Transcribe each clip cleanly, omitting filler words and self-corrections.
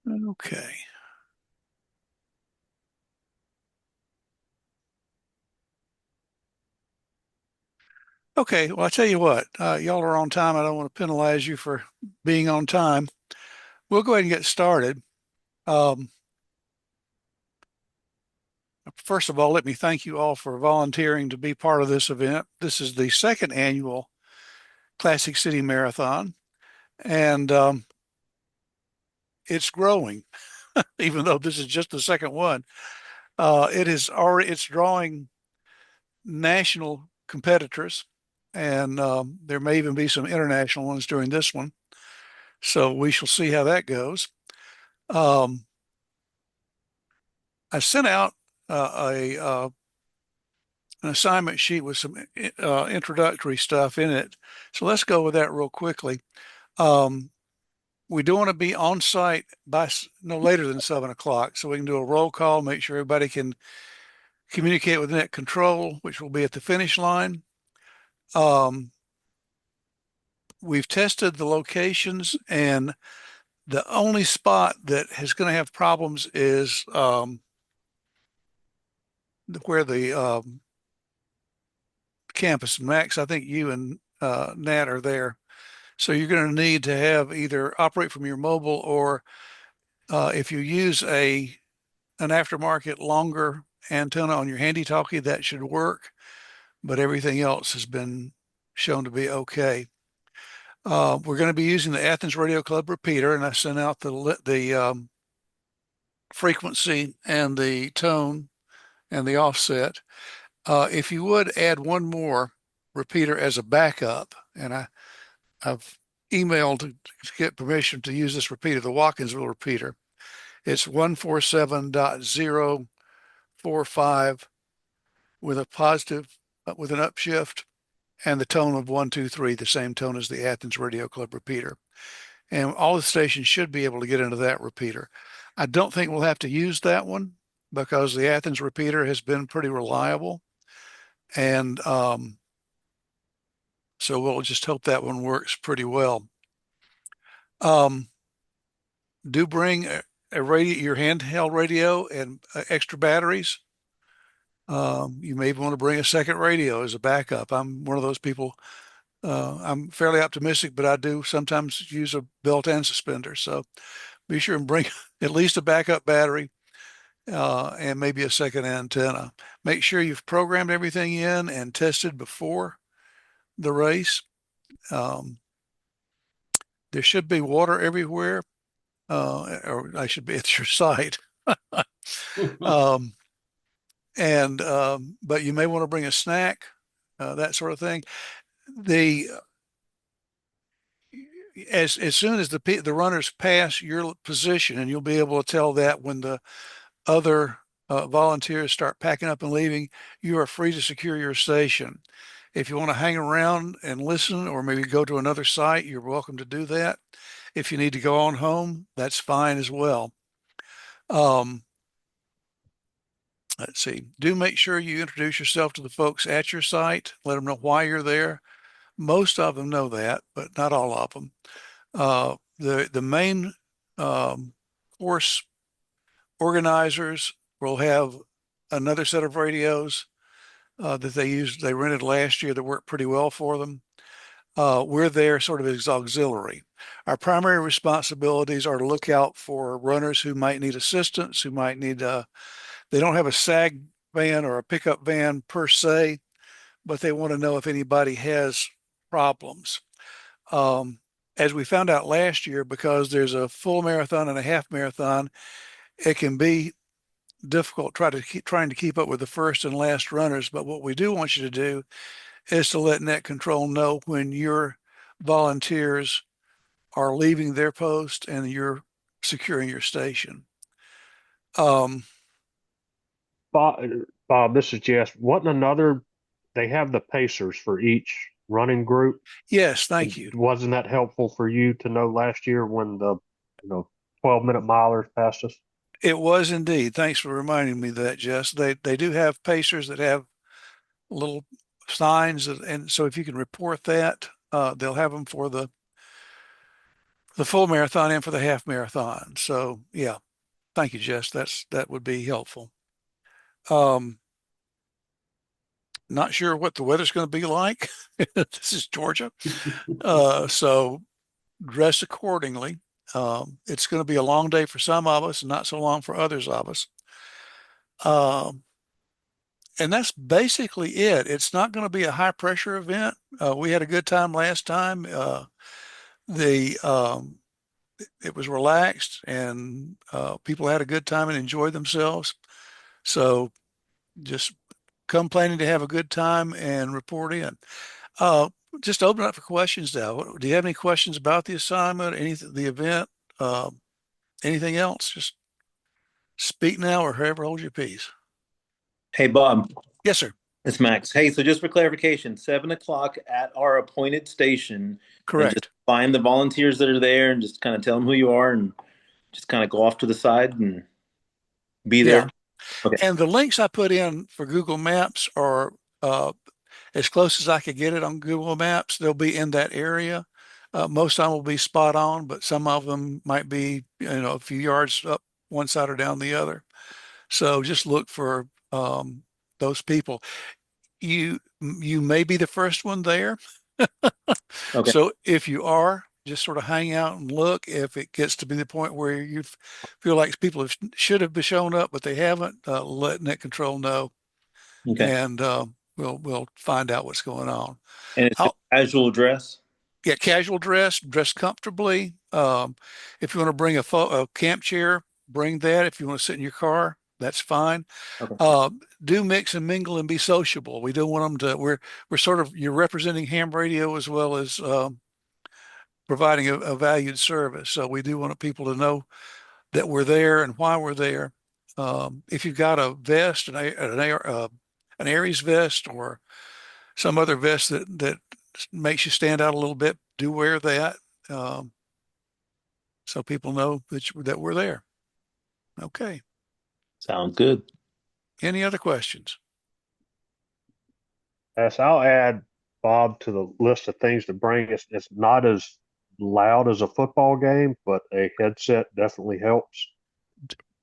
Okay. Okay, well, I tell you what, y'all are on time. I don't want to penalize you for being on time. We'll go ahead and get started. Um, First of all, let me thank you all for volunteering to be part of this event. This is the second annual Classic City Marathon, and it's growing, even though this is just the second one. It's drawing national competitors, and there may even be some international ones during this one. So we shall see how that goes. Um, I sent out an assignment sheet with some introductory stuff in it. So let's go with that real quickly. Um, we do want to be on site by no later than 7 o'clock, so we can do a roll call, make sure everybody can communicate with net control, which will be at the finish line. Um, we've tested the locations, and the only spot that is going to have problems is where the campus. Max, I think you and Nat are there. So you're going to need to have either operate from your mobile, or if you use an aftermarket longer antenna on your handy talkie, that should work. But everything else has been shown to be okay. We're going to be using the Athens Radio Club repeater, and I sent out the frequency and the tone and the offset. If you would add one more repeater as a backup, and I've emailed to get permission to use this repeater, the Watkinsville repeater. It's 147.045 with a positive, with an upshift, and the tone of 123, the same tone as the Athens Radio Club repeater. And all the stations should be able to get into that repeater. I don't think we'll have to use that one because the Athens repeater has been pretty reliable. And so we'll just hope that one works pretty well. Do bring a radio, your handheld radio, and extra batteries. You may want to bring a second radio as a backup. I'm one of those people. I'm fairly optimistic, but I do sometimes use a built-in suspender. So be sure and bring at least a backup battery and maybe a second antenna. Make sure you've programmed everything in and tested before the race. Um, there should be water everywhere, or I should be at your site. um, but you may want to bring a snack, that sort of thing. The as soon as the runners pass your position, and you'll be able to tell that when the other volunteers start packing up and leaving, you are free to secure your station. If you want to hang around and listen, or maybe go to another site, you're welcome to do that. If you need to go on home, that's fine as well. Um, let's see. Do make sure you introduce yourself to the folks at your site. Let them know why you're there. Most of them know that, but not all of them. The main course organizers will have another set of radios that they rented last year that worked pretty well for them. We're there sort of as auxiliary. Our primary responsibilities are to look out for runners who might need assistance, who might need, they don't have a SAG van or a pickup van per se, but they want to know if anybody has problems. As we found out last year, because there's a full marathon and a half marathon, it can be difficult trying to keep up with the first and last runners. But what we do want you to do is to let net control know when your volunteers are leaving their post and you're securing your station. Um, Bob, this is Jess. Wasn't another, they have the pacers for each running group. yes, thank you. Wasn't that helpful for you to know last year when the, 12-minute milers passed us? It was indeed. Thanks for reminding me of that, Jess. They do have pacers that have little signs, and so if you can report that, they'll have them for the the full marathon and for the half marathon. So yeah, thank you, Jess. That would be helpful. Um, Not sure what the weather's going to be like. This is Georgia. So dress accordingly. It's going to be a long day for some of us and not so long for others of us. Um, and that's basically it. It's not going to be a high pressure event. We had a good time last time. The It was relaxed and people had a good time and enjoyed themselves. So just come planning to have a good time and report in. Uh, just open up for questions now. Do you have any questions about the assignment, anything, the event, uh, anything else? Just speak now or however hold your peace. Hey, Bob, Yes, sir. it's Max. Hey, so just for clarification, 7 o'clock at our appointed station, and just Correct. find the volunteers that are there and just kind of tell them who you are and just kind of go off to the side and be Yeah. there. Okay. And the links I put in for Google Maps are as close as I could get it on Google Maps. They'll be in that area. Most of them will be spot on, but some of them might be, a few yards up one side or down the other. So just look for those people. You may be the first one there. Okay. So if you are, just sort of hang out and look. If it gets to be the point where you feel like people should have shown up, but they haven't, let Net Control know, Okay. and we'll find out what's going on. And it's just I'll casual dress. get casual dress comfortably. If you want to bring a camp chair, bring that. If you want to sit in your car, that's fine. Okay. Uh, do mix and mingle and be sociable. We don't want them to. We're sort of you're representing ham radio as well as providing a valued service. So we do want people to know that we're there and why we're there. If you've got a vest, an Aries vest, or some other vest that makes you stand out a little bit, do wear that, um, so people know that we're there. Okay. Sounds good. Any other questions? Yes, I'll add Bob to the list of things to bring. It's not as loud as a football game, but a headset definitely helps.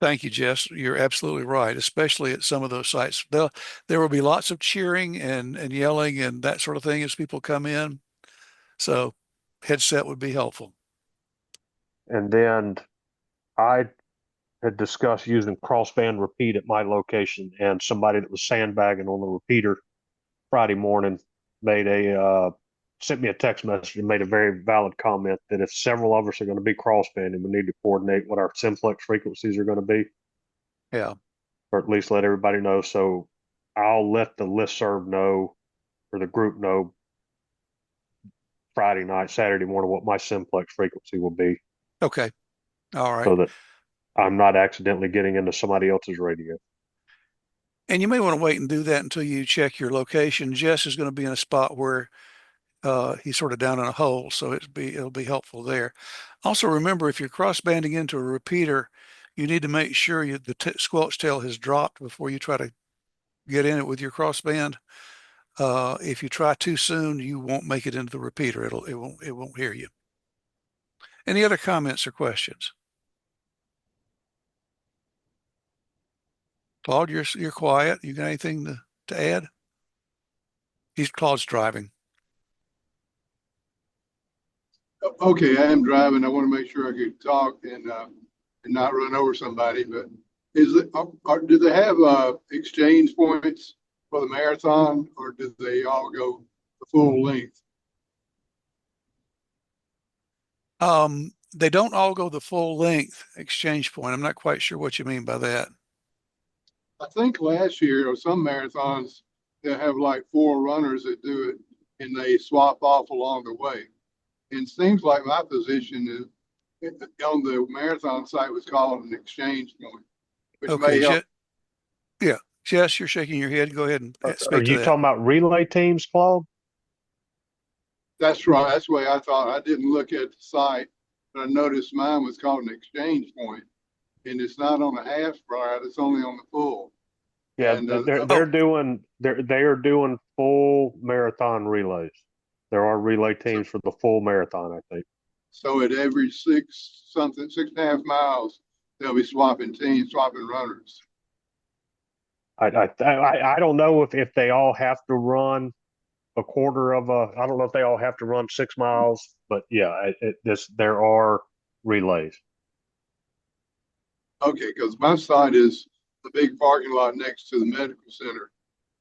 Thank you, Jess. You're absolutely right, especially at some of those sites. There will be lots of cheering and yelling and that sort of thing as people come in. So headset would be helpful. And then I had discussed using crossband repeat at my location, and somebody that was sandbagging on the repeater Friday morning made a sent me a text message and made a very valid comment that if several of us are going to be crossbanding, we need to coordinate what our simplex frequencies are going to be, Yeah. or at least let everybody know. So I'll let the listserv know or the group know Friday night, Saturday morning what my simplex frequency will be, Okay. All right. so that I'm not accidentally getting into somebody else's radio. And you may want to wait and do that until you check your location. Jess is going to be in a spot where he's sort of down in a hole, so it'll be helpful there. Also, remember if you're cross banding into a repeater, you need to make sure the squelch tail has dropped before you try to get in it with your crossband. If you try too soon, you won't make it into the repeater. It won't hear you. Any other comments or questions? Claude, you're quiet. You got anything to add? Claude's driving. Okay, I am driving. I want to make sure I could talk and not run over somebody. But do they have exchange points for the marathon, or do they all go the full length? They don't all go the full length exchange point. I'm not quite sure what you mean by that. I think last year or some marathons they have like four runners that do it, and they swap off along the way. And it seems like my position is on the marathon site was called an exchange point, which Okay, may help. Yeah, Jess, you're shaking your head. Go ahead and Are speak to you that. talking about relay teams, Claude? That's right. That's the way I thought. I didn't look at the site, but I noticed mine was called an exchange point, and it's not on a half ride. It's only on the full. Yeah, And they are doing full marathon relays. There are relay teams for the full marathon, I think. So at every 6.5 miles, they'll be swapping teams, swapping runners. I don't know if they all have to run a quarter of a. I don't know if they all have to run 6 miles, but yeah, there are relays. Okay, because my site is the big parking lot next to the medical center.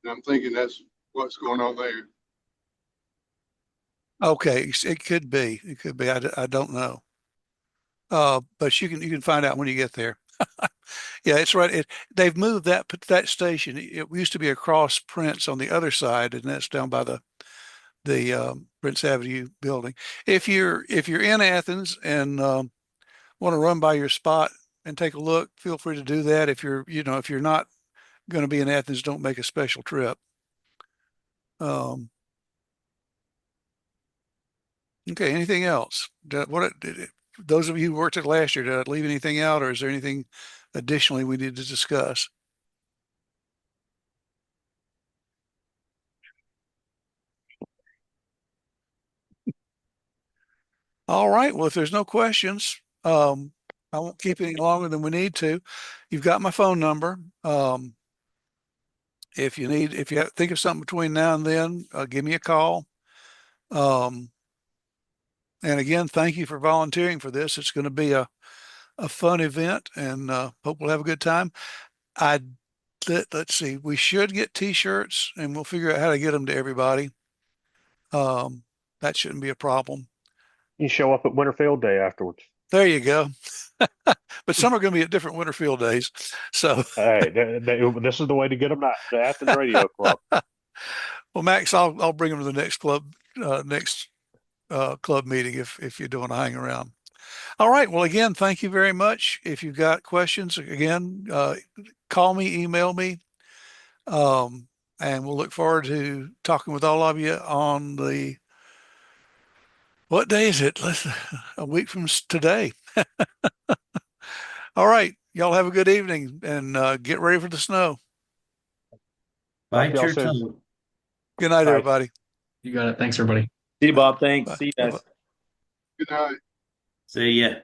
And I'm thinking that's what's going on there. Okay, it could be. It could be. I don't know. But you can find out when you get there. Yeah, it's right. They've moved that station. It used to be across Prince on the other side, and that's down by the Prince Avenue building. If you're in Athens and want to run by your spot and take a look, feel free to do that. If you're not going to be in Athens, don't make a special trip. Okay, anything else? Those of you who worked it last year, did I leave anything out, or is there anything additionally we need to discuss? All right. Well, if there's no questions, I won't keep it any longer than we need to. You've got my phone number. If you think of something between now and then, give me a call. And again, thank you for volunteering for this. It's going to be a fun event, and hope we'll have a good time. Let's see, we should get t-shirts, and we'll figure out how to get them to everybody. That shouldn't be a problem. You show up at Winterfield Day afterwards. There you go. But some are going to be at different Winterfield days. So, Hey, this is the way to get them now. The Athens Radio Club. well, Max, I'll bring them to the next club meeting if you don't want to hang around. All right. Well, again, thank you very much. If you've got questions, again, call me, email me, and we'll look forward to talking with all of you on what day is it? A week from today. All right. Y'all have a good evening and get ready for the snow. Bite y'all your soon. tongue. Good night, Bye. everybody. You got it. Thanks, everybody. See you, Bob. Thanks. Bye. See you guys. Bye-bye. Good night. See ya.